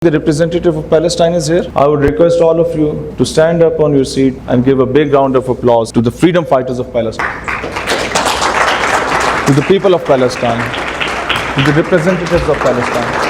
The representative of Palestine is here. I would request all of you to stand up on your seat and give a big round of applause to the freedom fighters of Palestine, to the people of Palestine, to the representatives of Palestine.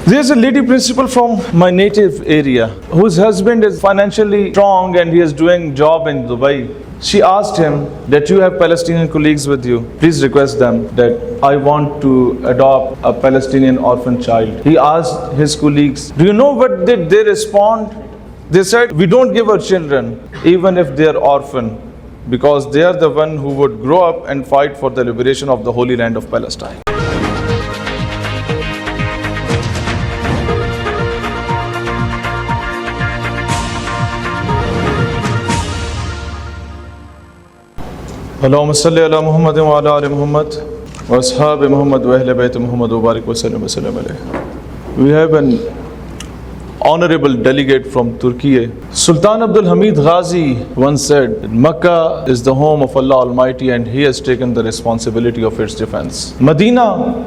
There's a lady principal from my native area whose husband is financially strong and he is doing job in Dubai. She asked him that you have Palestinian colleagues with you. Please request them that I want to adopt a Palestinian orphan child. He asked his colleagues, do you know what did they respond? They said, we don't give our children even if they are orphan, because they are the one who would grow up and fight for the liberation of the Holy Land of Palestine. Allahumma salli ala Muhammad wa ala ali Muhammad wa ashabi Muhammad wa ahli bayt Muhammad wa barik wa sallam alayhi. We have an honorable delegate from Turkey. Sultan Abdul Hamid Ghazi once said that Makkah is the home of Allah Almighty and He has taken the responsibility of its defense. Medina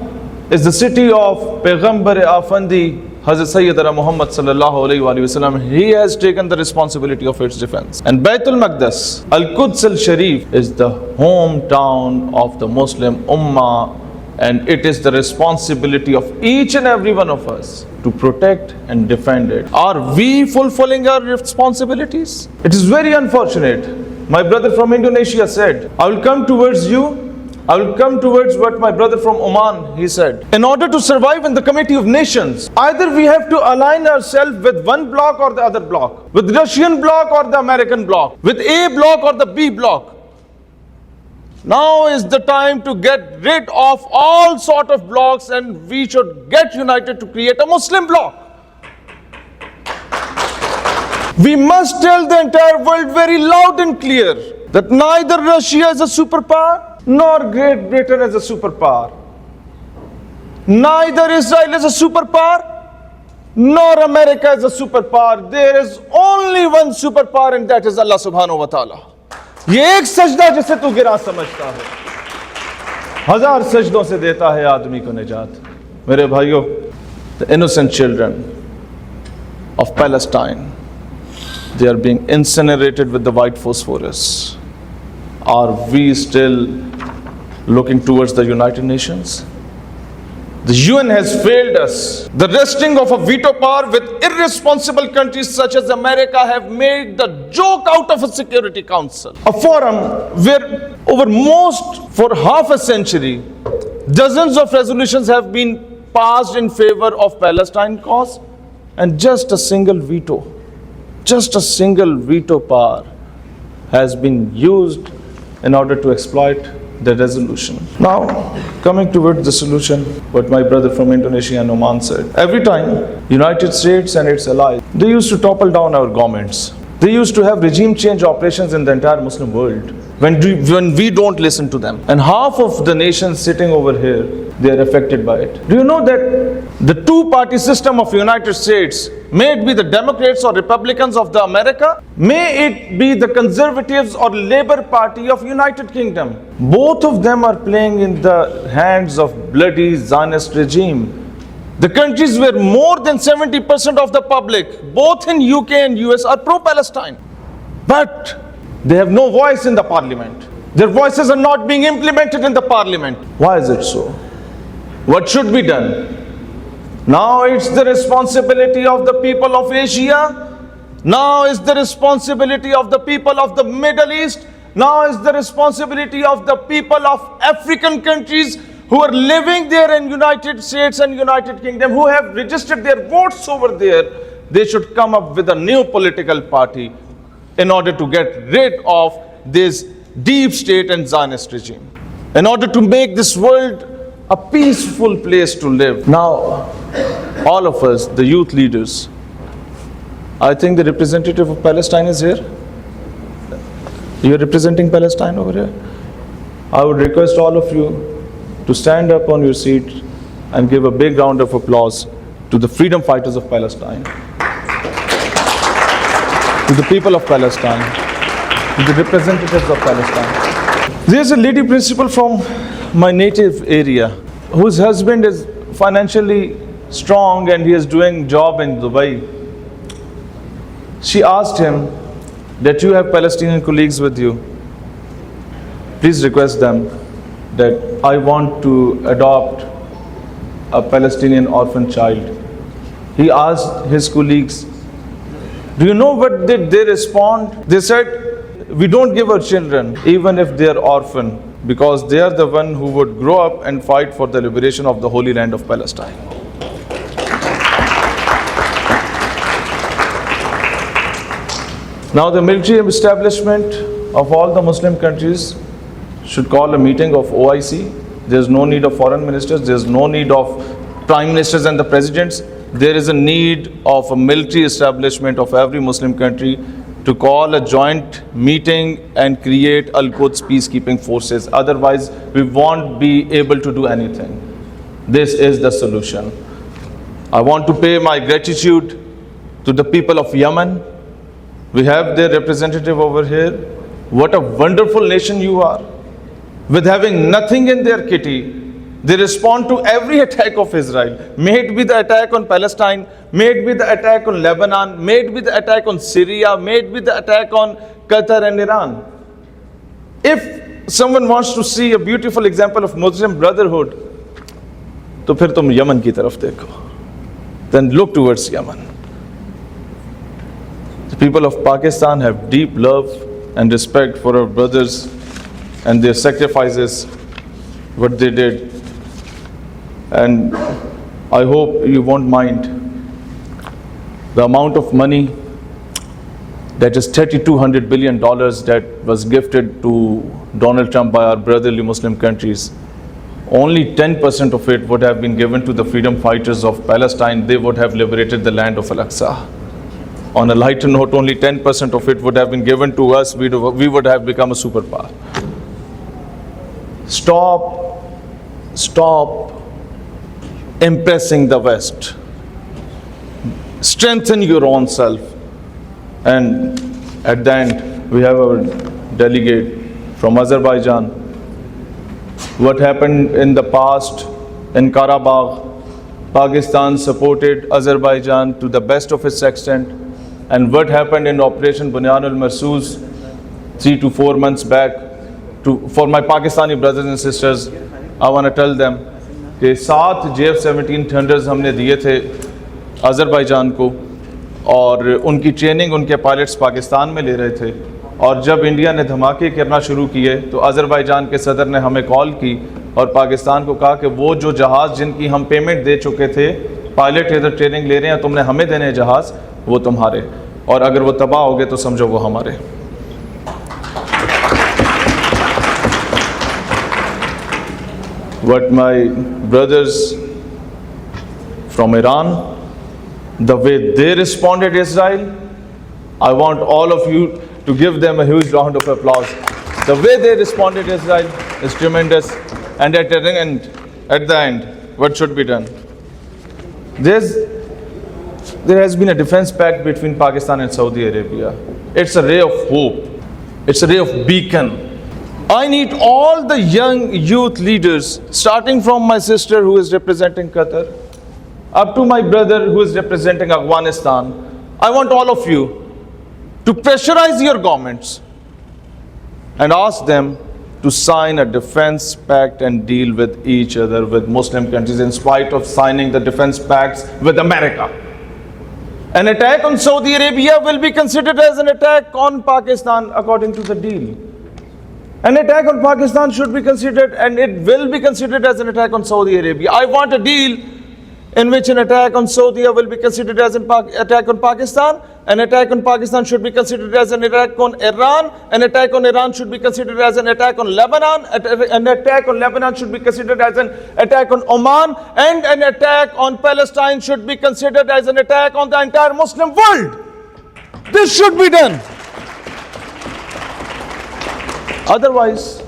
is the city of Payghambar Afandi Hazrat Sayyidina Muhammad sallallahu alayhi wa sallam. He has taken the responsibility of its defense. And Baitul Maqdis, Al-Quds al-Sharif, is the hometown of the Muslim Ummah, and it is the responsibility of each and every one of us to protect and defend it. Are we fulfilling our responsibilities? It is very unfortunate. My brother from Indonesia said, I will come towards you. I will come towards what my brother from Oman, he said. In order to survive in the community of nations, either we have to align ourselves with one bloc or the other bloc, with Russian bloc or the American bloc, with A bloc or the B bloc. Now is the time to get rid of all sort of blocs, and we should get united to create a Muslim bloc. We must tell the entire world very loud and clear that neither Russia is a superpower, nor Great Britain is a superpower. Neither Israel is a superpower, nor America is a superpower. There is only one superpower, and that is Allah subhanahu wa ta'ala. ये एक सजदा जिसे तू गिरा समझता है, हजार सजदों से देता है आदमी को निजात. मेरे भाइयों, the innocent children of Palestine, they are being incinerated with the white phosphorus. Are we still looking towards the United Nations? The UN has failed us. The resting of a veto power with irresponsible countries such as America have made the joke out of a Security Council. A forum where for half a century, dozens of resolutions have been passed in favor of Palestine cause, and just a single veto power has been used in order to exploit the resolution. Now, coming towards the solution, what my brother from Indonesia and Oman said. Every time United States and its allies, they used to topple down our governments. They used to have regime change operations in the entire Muslim world when we don't listen to them. And half of the nations sitting over here, they are affected by it. Do you know that the two-party system of United States, may it be the Democrats or Republicans of the America, may it be the Conservatives or Labour Party of United Kingdom, both of them are playing in the hands of bloody Zionist regime. The countries where more than 70% of the public, both in UK and US, are pro-Palestine. But they have no voice in the parliament. Their voices are not being implemented in the parliament. Why is it so? What should be done? Now it's the responsibility of the people of Asia. Now it's the responsibility of the people of the Middle East. Now it's the responsibility of the people of African countries who are living there in United States and United Kingdom, who have registered their votes over there. They should come up with a new political party in order to get rid of this deep state and Zionist regime, in order to make this world a peaceful place to live. Now, all of us, the youth leaders, I think the representative of Palestine is here. You are representing Palestine over here. I would request all of you to stand up on your seat and give a big round of applause to the freedom fighters of Palestine, to the people of Palestine, to the representatives of Palestine. There's a lady principal from my native area whose husband is financially strong and he is doing job in Dubai. She asked him that you have Palestinian colleagues with you. Please request them that I want to adopt a Palestinian orphan child. He asked his colleagues, do you know what did they respond? They said, we don't give our children even if they are orphan, because they are the one who would grow up and fight for the liberation of the Holy Land of Palestine. Now the military establishment of all the Muslim countries should call a meeting of OIC. There's no need of foreign ministers, there's no need of prime ministers and the presidents. There is a need of a military establishment of every Muslim country to call a joint meeting and create Al-Quds peacekeeping forces. Otherwise, we won't be able to do anything. This is the solution. I want to pay my gratitude to the people of Yemen. We have their representative over here. What a wonderful nation you are. With having nothing in their kitty, they respond to every attack of Israel. May it be the attack on Palestine, may it be the attack on Lebanon, may it be the attack on Syria, may it be the attack on Qatar and Iran. If someone wants to see a beautiful example of Muslim brotherhood, तो फिर तुम Yemen की तरफ देखो. Then look towards Yemen. The people of Pakistan have deep love and respect for our brothers and their sacrifices, what they did. And I hope you won't mind the amount of money, that is $3,200 billion that was gifted to Donald Trump by our brotherly Muslim countries. Only 10% of it would have been given to the freedom fighters of Palestine. They would have liberated the land of Al-Aqsa. On a lighter note, only 10% of it would have been given to us. We would have become a superpower. Stop impressing the West. Strengthen your own self. And at the end, we have our delegate from Azerbaijan. What happened in the past in Karabakh, Pakistan supported Azerbaijan to the best of its extent. And what happened in Operation Bunyan al-Marsoos 3 to 4 months back, for my Pakistani brothers and sisters, I want to tell them कि 7 JF-17 thunder's हमने दिए थे Azerbaijan को, और उनकी training उनके pilots Pakistan में ले रहे थे. और जब इंडिया ने धमाके करना शुरू किए तो अज़रबैजान के सदर ने हमें कॉल की और पाकिस्तान को कहा कि वो जो जहाज़ जिनकी हम पेमेंट दे चुके थे, पायलट इधर ट्रेनिंग ले रहे हैं, तुमने हमें देने जहाज़, वो तुम्हारे, और अगर वो तबाह हो गए तो समझो वो हमारे. What my brothers from Iran, the way they responded to Israel, I want all of you to give them a huge round of applause. The way they responded to Israel is tremendous. And at the end, what should be done? There has been a defense pact between Pakistan and Saudi Arabia. It's a ray of hope. It's a ray of beacon. I need all the young youth leaders, starting from my sister who is representing Qatar, up to my brother who is representing Afghanistan. I want all of you to pressurize your governments and ask them to sign a defense pact and deal with each other, with Muslim countries, in spite of signing the defense pacts with America. An attack on Saudi Arabia will be considered as an attack on Pakistan according to the deal. An attack on Pakistan should be considered, and it will be considered as an attack on Saudi Arabia. I want a deal in which an attack on Saudi will be considered as an attack on Pakistan. An attack on Pakistan should be considered as an attack on Iran. An attack on Iran should be considered as an attack on Lebanon. An attack on Lebanon should be considered as an attack on Oman. And an attack on Palestine should be considered as an attack on the entire Muslim world. This should be done. Otherwise,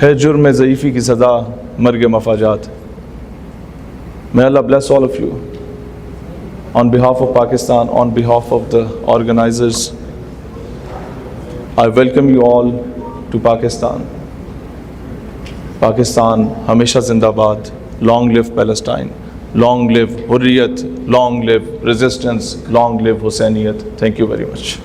है जुर्म ज़ईफ़ी की सज़ा मर्ग मफ़ाजात. May Allah bless all of you. On behalf of Pakistan, on behalf of the organizers, I welcome you all to Pakistan. Pakistan हमेशा जिंदाबाद. Long live Palestine. Long live Hurriyat. Long live resistance. Long live Hussainiyat. Thank you very much.